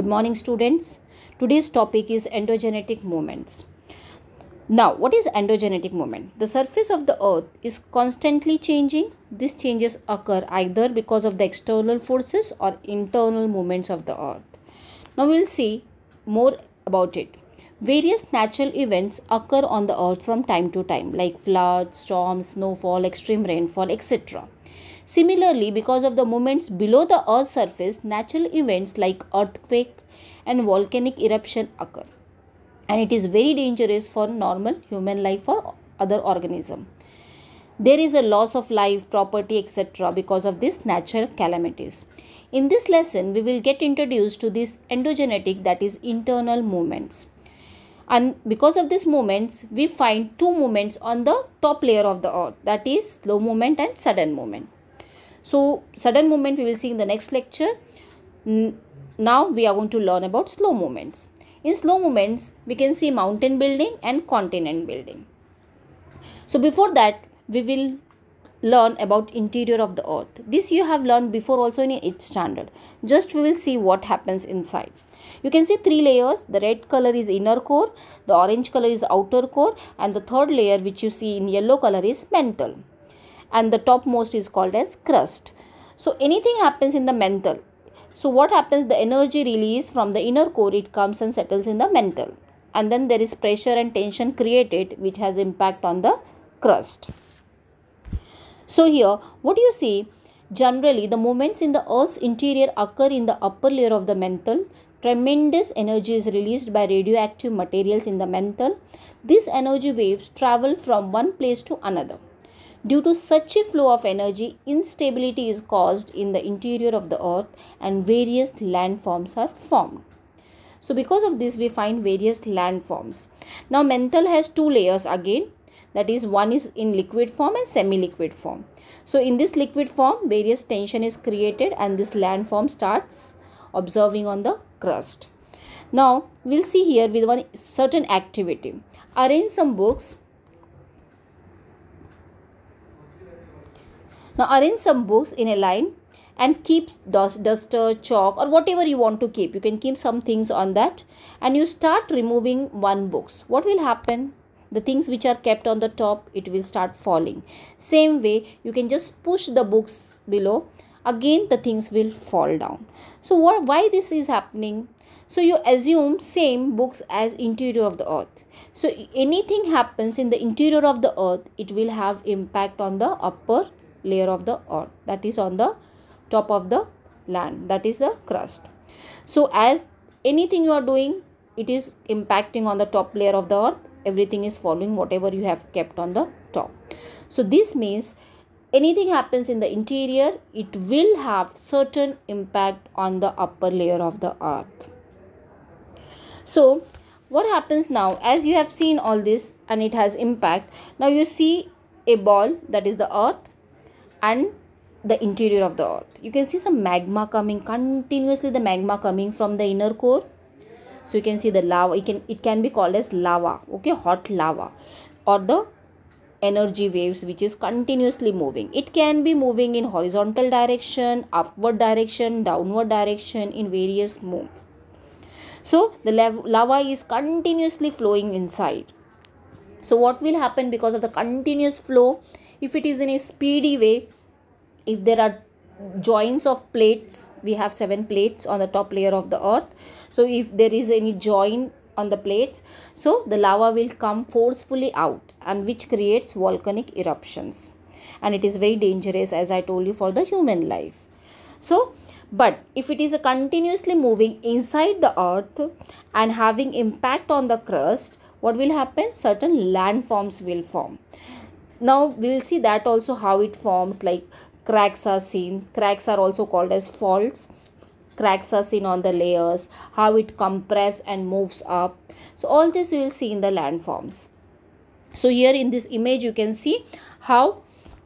Good morning, students. Today's topic is endogenetic movements. Now, what is endogenetic movement? The surface of the earth is constantly changing. These changes occur either because of the external forces or internal movements of the earth. Now, we'll see more about it. Various natural events occur on the earth from time to time, like floods, storms, snowfall, extreme rainfall, etc. Similarly, because of the movements below the earth's surface, natural events like earthquake and volcanic eruption occur, and it is very dangerous for normal human life or other organism. There is a loss of life, property, etc. because of these natural calamities. In this lesson, we will get introduced to this endogenetic, that is internal movements. And because of these movements, we find two movements on the top layer of the earth, that is slow movement and sudden movement. So sudden movement we will see in the next lecture. Now we are going to learn about slow movements. In slow movements, we can see mountain building and continent building. So before that, we will learn about interior of the earth. This you have learned before also in 8th standard. Just we will see what happens inside. You can see three layers. The red color is inner core, the orange color is outer core, and the third layer which you see in yellow color is mantle. And the topmost is called as crust. So anything happens in the mantle. So what happens, the energy release from the inner core, it comes and settles in the mantle, and then there is pressure and tension created which has impact on the crust. So here what you see, generally the movements in the earth's interior occur in the upper layer of the mantle. Tremendous energy is released by radioactive materials in the mantle. These energy waves travel from one place to another. Due to such a flow of energy, instability is caused in the interior of the earth and various landforms are formed. So because of this, we find various landforms. Now mantle has two layers again, that is one is in liquid form and semi-liquid form. So in this liquid form, various tension is created and this landform starts observing on the crust. Now we'll see here with one certain activity. Arrange some books. Now arrange some books in a line and keep duster, chalk or whatever you want to keep. You can keep some things on that and you start removing one books. What will happen? The things which are kept on the top, it will start falling. Same way, you can just push the books below. Again, the things will fall down. So why this is happening? So you assume same books as interior of the earth. So anything happens in the interior of the earth, it will have impact on the upper layer of the earth, that is on the top of the land, that is the crust. So as anything you are doing, it is impacting on the top layer of the earth. Everything is following whatever you have kept on the top. So this means anything happens in the interior, it will have certain impact on the upper layer of the earth. So what happens now, as you have seen all this and it has impact, now you see a ball, that is the earth, and the interior of the earth. You can see some magma coming continuously, the magma coming from the inner core. So you can see the lava, it can be called as lava, okay, hot lava, or the energy waves which is continuously moving. It can be moving in horizontal direction, upward direction, downward direction, in various moves. So the lava is continuously flowing inside. So what will happen because of the continuous flow? If it is in a speedy way, if there are joints of plates, we have 7 plates on the top layer of the earth. So if there is any joint on the plates, so the lava will come forcefully out, and which creates volcanic eruptions, and it is very dangerous, as I told you, for the human life. So but if it is a continuously moving inside the earth and having impact on the crust, what will happen? Certain landforms will form. Now we will see that also how it forms, like cracks are seen. Cracks are also called as faults. Cracks are seen on the layers, how it compresses and moves up. So all this we will see in the landforms. So here in this image you can see how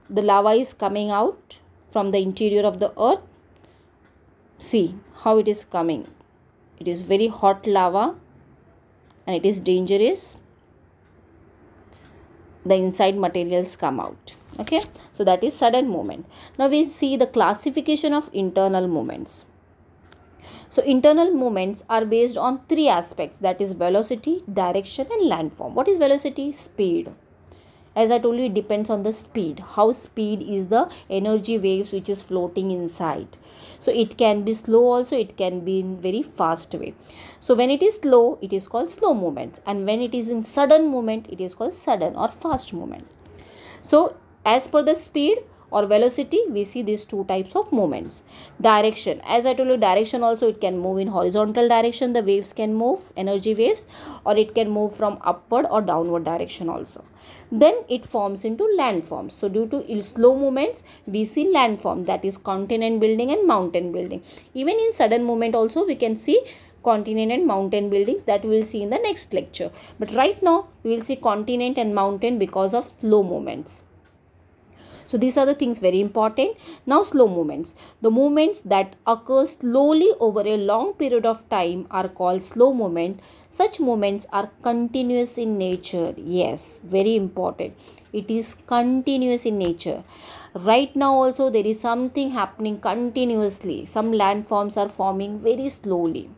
the lava is coming out from the interior of the earth. See how it is coming. It is very hot lava and it is dangerous. The inside materials come out. Okay, so that is sudden movement. Now we see the classification of internal movements. So internal movements are based on three aspects, that is velocity, direction and landform. What is velocity? Speed. As I told you, it depends on the speed. How speed is the energy waves which is floating inside. So it can be slow also, it can be in very fast way. So when it is slow, it is called slow movement, and when it is in sudden movement, it is called sudden or fast movement. So as per the speed or velocity, we see these two types of movements. Direction, as I told you, direction also, it can move in horizontal direction, the waves can move, energy waves, or it can move from upward or downward direction also. Then it forms into landforms. So due to slow movements, we see landform, that is continent building and mountain building. Even in sudden movement also, we can see continent and mountain buildings, that we will see in the next lecture. But right now we will see continent and mountain because of slow movements. So these are the things very important. Now slow movements. The movements that occur slowly over a long period of time are called slow movement. Such movements are continuous in nature. Yes, very important. It is continuous in nature. Right now also there is something happening continuously. Some landforms are forming very slowly.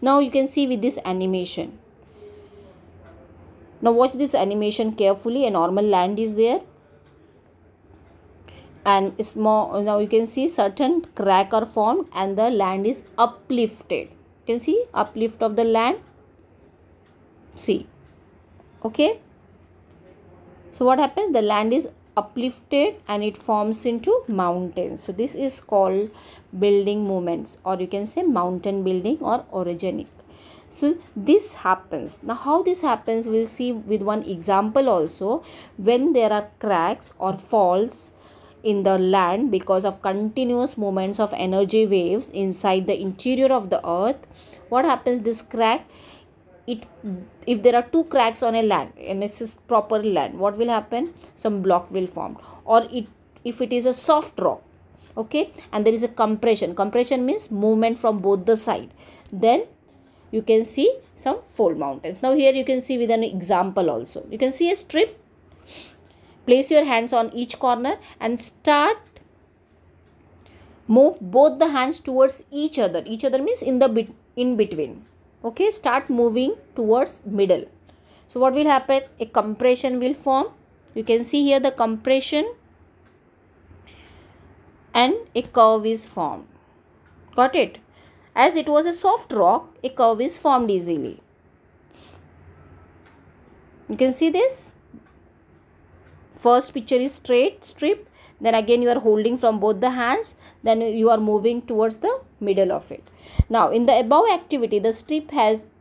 Now you can see with this animation. Now watch this animation carefully. A normal land is there, and small, now you can see certain crack are formed and the land is uplifted. You can see uplift of the land. See, okay. So what happens? The land is uplifted and it forms into mountains. So this is called building movements, or you can say mountain building or orogenic. So this happens. Now how this happens, we'll see with one example also. When there are cracks or faults in the land because of continuous movements of energy waves inside the interior of the earth, what happens? This crack, if there are two cracks on a land and this is proper land, what will happen? Some block will form. Or if it is a soft rock, okay, and there is a compression means movement from both the side, then you can see some fold mountains. Now here you can see with an example also. You can see a strip. Place your hands on each corner and start move both the hands towards each other. Each other means in between. Okay, start moving towards middle. So what will happen? A compression will form. You can see here the compression, and a curve is formed. Got it? As it was a soft rock, a curve is formed easily. You can see this. First picture is straight strip, then again you are holding from both the hands, then you are moving towards the middle of it. Now in the above activity, the strip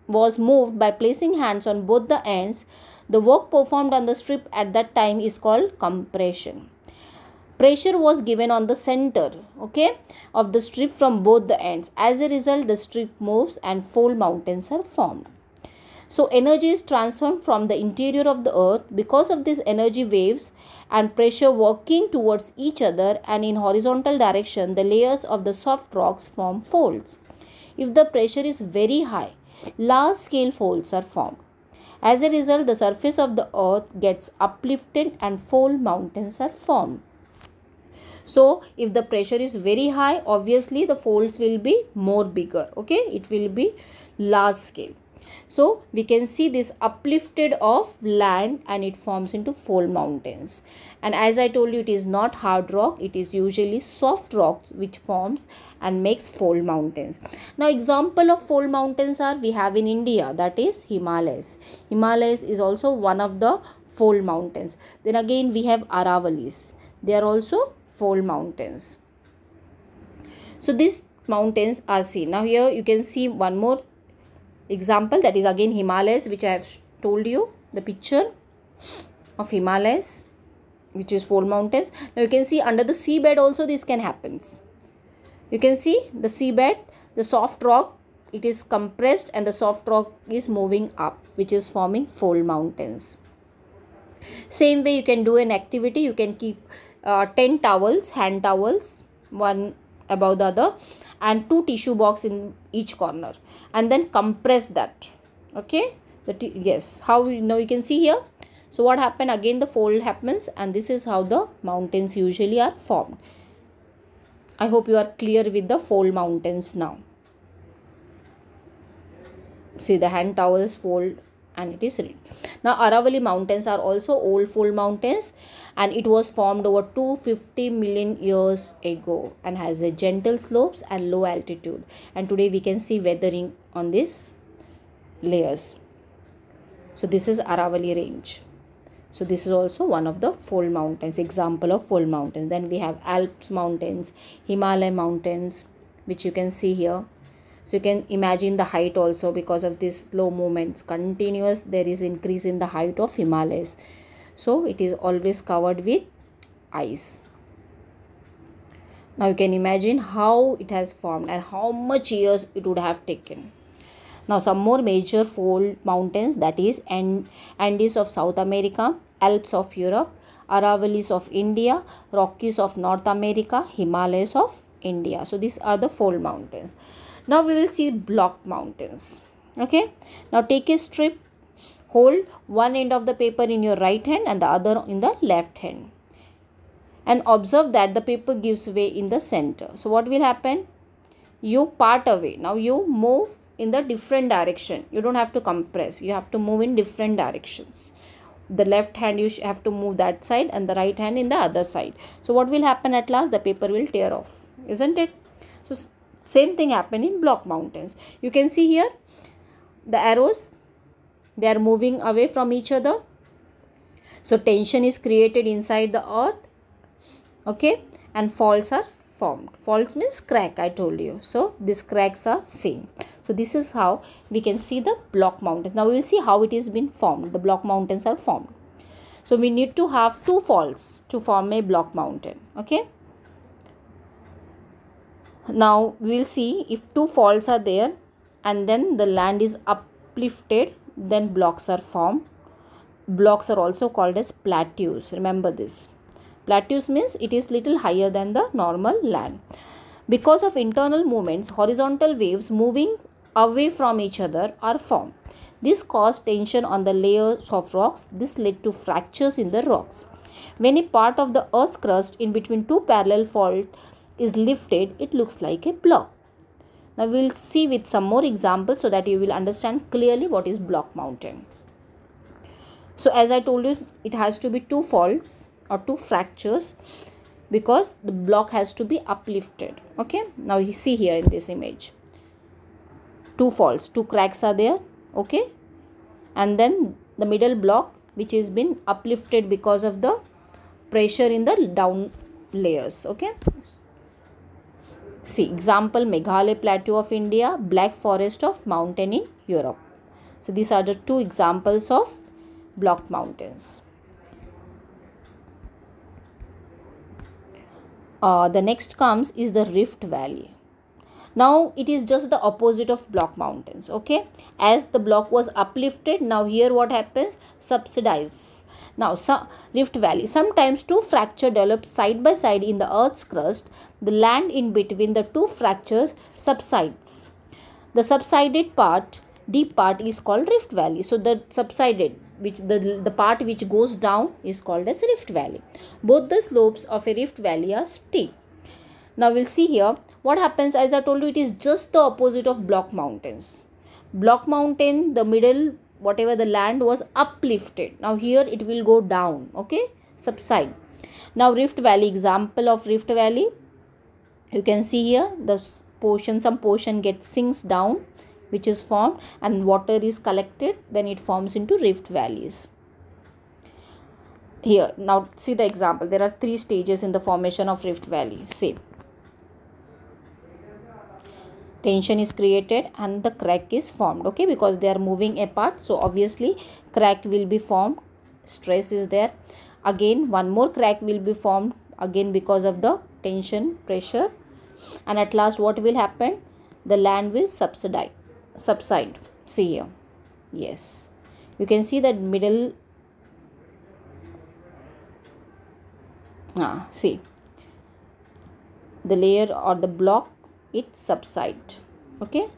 was moved by placing hands on both the ends. The work performed on the strip at that time is called compression. Pressure was given on the center, okay, of the strip from both the ends. As a result, the strip moves and fold mountains are formed. So energy is transformed from the interior of the earth because of these energy waves and pressure working towards each other, and in horizontal direction the layers of the soft rocks form folds. If the pressure is very high, large scale folds are formed. As a result, the surface of the earth gets uplifted and fold mountains are formed. So if the pressure is very high, obviously the folds will be more bigger, okay, it will be large scale. So we can see this uplifted of land and it forms into fold mountains. And as I told you, it is not hard rock, it is usually soft rocks which forms and makes fold mountains. Now example of fold mountains are we have in India, that is Himalayas. Himalayas is also one of the fold mountains. Then again we have Aravalis, they are also fold mountains. So these mountains are seen. Now here you can see one more example, that is again Himalayas, which I have told you the picture of Himalayas, which is fold mountains. Now you can see under the seabed also this can happen. You can see the seabed, the soft rock, it is compressed and the soft rock is moving up, which is forming fold mountains. Same way you can do an activity. You can keep 10 towels, hand towels, one above the other, and 2 tissue box in each corner, and then compress that. Okay, yes, how now you can see here. So what happened? Again the fold happens, and this is how the mountains usually are formed. I hope you are clear with the fold mountains now. See, the hand towels fold and it is red. Now Aravalli mountains are also old fold mountains, and it was formed over 250 million years ago and has a gentle slopes and low altitude, and today we can see weathering on these layers. So this is Aravalli range. So this is also one of the fold mountains, example of fold mountains. Then we have Alps mountains, Himalaya mountains, which you can see here. So you can imagine the height also, because of these slow movements, continuous, there is increase in the height of Himalayas. So it is always covered with ice. Now you can imagine how it has formed and how much years it would have taken. Now some more major fold mountains, that is Andes of South America, Alps of Europe, Aravallis of India, Rockies of North America, Himalayas of India. So these are the fold mountains. Now we will see block mountains. Okay. Now take a strip, hold one end of the paper in your right hand and the other in the left hand, and observe that the paper gives way in the center. So what will happen? You part away. Now you move in the different direction. You don't have to compress. You have to move in different directions. The left hand you have to move that side and the right hand in the other side. So what will happen at last? The paper will tear off, isn't it? So same thing happen in block mountains. You can see here the arrows, they are moving away from each other. So tension is created inside the earth. Okay, and faults are formed. Faults means crack, I told you. So these cracks are seen. So this is how we can see the block mountains. Now we will see how it is been formed. The block mountains are formed. So we need to have two faults to form a block mountain. Okay. Now we will see if two faults are there and then the land is uplifted, then blocks are formed. Blocks are also called as plateaus. Remember this. Plateaus means it is little higher than the normal land. Because of internal movements, horizontal waves moving away from each other are formed. This caused tension on the layers of rocks. This led to fractures in the rocks. When a part of the earth's crust in between two parallel faults is lifted, it looks like a block. Now we will see with some more examples so that you will understand clearly what is block mountain. So as I told you, it has to be two faults or two fractures because the block has to be uplifted. Okay, now you see here in this image two faults, two cracks are there. Okay, and then the middle block which has been uplifted because of the pressure in the down layers. Okay, see example Meghalaya Plateau of India, Black Forest of mountain in Europe. So these are the two examples of block mountains. The next comes is the Rift Valley. Now it is just the opposite of block mountains. Okay, as the block was uplifted, now here what happens? Subsidize. Now Rift Valley, sometimes two fractures develop side by side in the earth's crust. The land in between the two fractures subsides. The subsided part, deep part, is called Rift Valley. So the subsided, which the part which goes down, is called as Rift Valley. Both the slopes of a Rift Valley are steep. Now we'll see here what happens. As I told you, it is just the opposite of block mountains. Block mountain, the middle, whatever the land was uplifted. Now here it will go down. Okay, subside. Now Rift Valley, example of Rift Valley, you can see here the portion, some portion gets sinks down, which is formed, and water is collected, then it forms into rift valleys. Here now see the example. There are three stages in the formation of rift valley. See, tension is created and the crack is formed. Okay, because they are moving apart, so obviously crack will be formed. Stress is there. Again one more crack will be formed again because of the tension, pressure, and at last what will happen? The land will subside. See here, yes, you can see that middle. See the layer or the block, it subsides. Okay,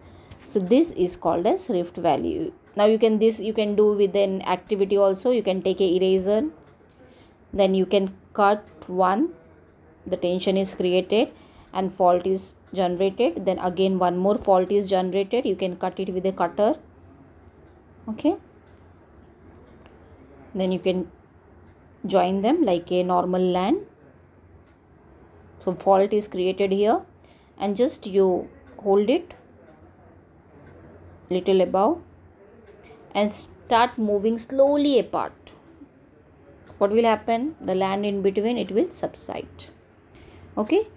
so this is called as rift valley. Now you can do with an activity also. You can take a eraser, then you can cut one, the tension is created and fault is generated, then again one more fault is generated. You can cut it with a cutter. Okay, then you can join them like a normal land. So fault is created here, and just you hold it little above and start moving slowly apart. What will happen? The land in between, it will subside. Okay,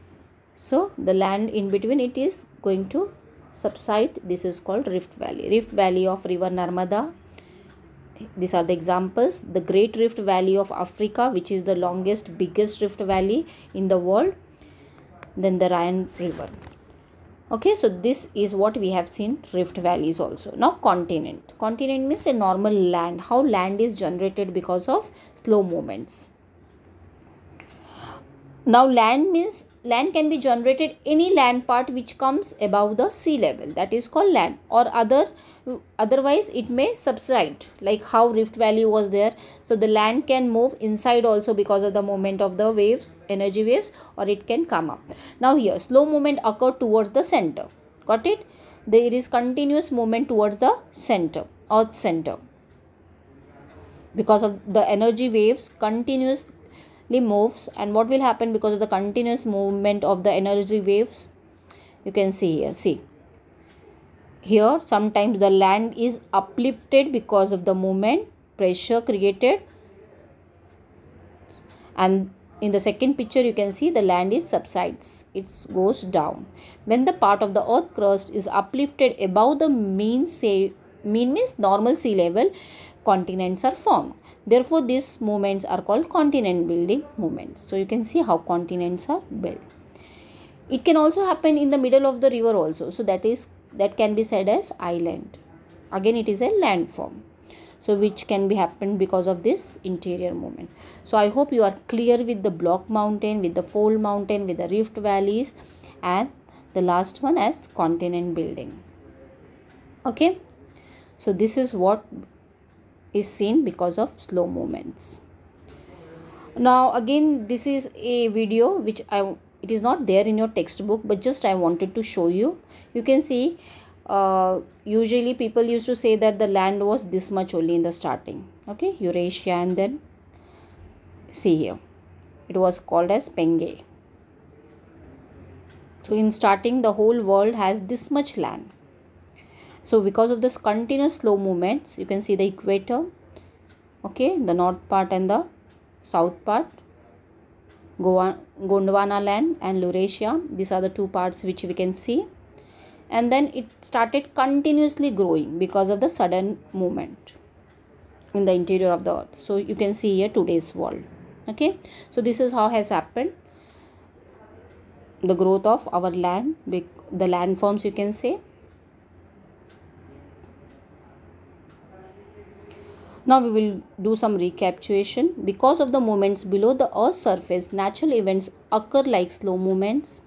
so the land in between, it is going to subside. This is called Rift Valley of river Narmada. These are the examples. The Great Rift Valley of Africa, which is the longest, biggest rift valley in the world. Then the Rhine River. Okay, so this is what we have seen, rift valleys also. Now continent. Continent means a normal land. How land is generated because of slow movements. Now land means land can be generated any land part which comes above the sea level, that is called land, or otherwise it may subside, like how Rift Valley was there. So the land can move inside also because of the movement of the waves, energy waves, or it can come up. Now here slow movement occur towards the center. Got it? There is continuous movement towards the center, earth center, because of the energy waves continuously moves. And what will happen because of the continuous movement of the energy waves? You can see here, see here, sometimes the land is uplifted because of the movement, pressure created, and in the second picture you can see the land is subsides, it goes down. When the part of the earth crust is uplifted above the mean means normal sea level, continents are formed. Therefore these movements are called continent building movements. So you can see how continents are built. It can also happen in the middle of the river also, so that can be said as island. Again it is a landform, so which can be happened because of this interior movement. So I hope you are clear with the block mountain, with the fold mountain, with the rift valleys, and the last one as continent building. Okay, so this is what is seen because of slow movements. Now again, this is a video which it is not there in your textbook, but just I wanted to show you. You can see usually people used to say that the land was this much only in the starting. Okay, Eurasia, and then see here it was called as Pengei. So in starting the whole world has this much land. So because of this continuous slow movements, you can see the equator, okay, the north part and the south part, Gondwana land and Laurasia. These are the two parts which we can see. And then it started continuously growing because of the sudden movement in the interior of the earth. So you can see here today's world. Okay, so this is how has happened the growth of our land, the landforms you can say. Now we will do some recapitulation. Because of the movements below the earth's surface, natural events occur like slow movements,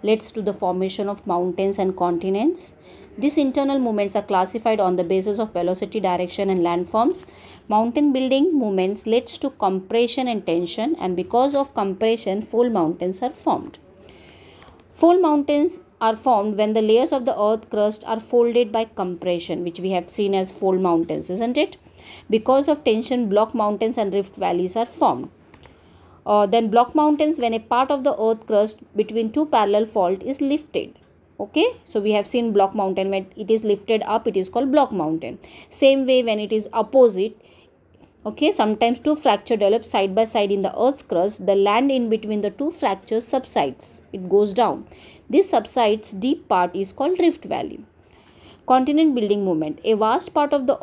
leads to the formation of mountains and continents. These internal movements are classified on the basis of velocity, direction and landforms. Mountain building movements leads to compression and tension, and because of compression, fold mountains are formed. Fold mountains are formed when the layers of the earth crust are folded by compression, which we have seen as fold mountains, isn't it? Because of tension, block mountains and rift valleys are formed. Then block mountains when a part of the earth crust between two parallel fault is lifted. Okay, so we have seen block mountain when it is lifted up, it is called block mountain. Same way when it is opposite, okay, sometimes two fractures develop side by side in the earth's crust. The land in between the two fractures subsides, it goes down. This subsides deep part is called rift valley. Continent building movement. A vast part of the